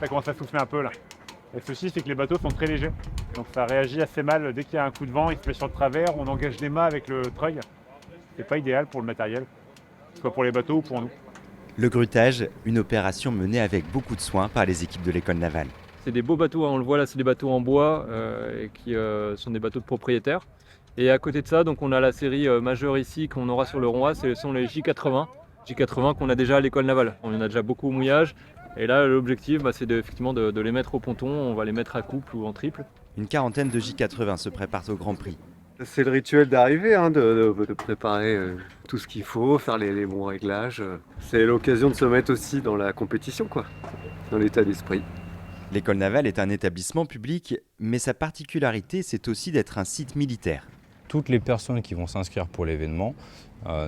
Ça commence à souffler un peu là. Et le souci, c'est que les bateaux sont très légers. Donc ça réagit assez mal. Dès qu'il y a un coup de vent, il se met sur le travers, on engage des mâts avec le treuil. C'est pas idéal pour le matériel, soit pour les bateaux ou pour nous. Le grutage, une opération menée avec beaucoup de soin par les équipes de l'école navale. C'est des beaux bateaux, hein, on le voit là, c'est des bateaux en bois et qui sont des bateaux de propriétaires. Et à côté de ça, donc on a la série majeure ici qu'on aura sur le Roi, ce sont les J80. J80 qu'on a déjà à l'école navale. On en a déjà beaucoup au mouillage. Et là, l'objectif, c'est effectivement de les mettre au ponton. On va les mettre à couple ou en triple. Une quarantaine de J80 se préparent au Grand Prix. C'est le rituel d'arrivée, hein, de préparer tout ce qu'il faut, faire les bons réglages. C'est l'occasion de se mettre aussi dans la compétition, quoi, dans l'état d'esprit. L'école navale est un établissement public, mais sa particularité, c'est aussi d'être un site militaire. Toutes les personnes qui vont s'inscrire pour l'événement,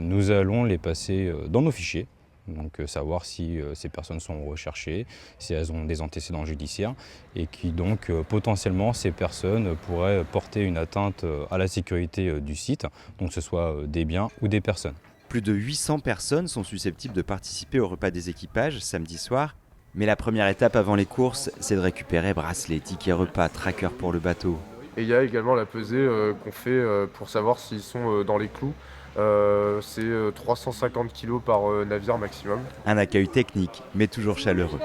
nous allons les passer dans nos fichiers. Donc savoir si ces personnes sont recherchées, si elles ont des antécédents judiciaires et qui donc potentiellement ces personnes pourraient porter une atteinte à la sécurité du site, donc que ce soit des biens ou des personnes. Plus de 800 personnes sont susceptibles de participer au repas des équipages samedi soir. Mais la première étape avant les courses, c'est de récupérer bracelets, tickets repas, tracker pour le bateau. Et il y a également la pesée qu'on fait pour savoir s'ils sont dans les clous. C'est 350 kg par navire maximum. Un accueil technique, mais toujours chaleureux.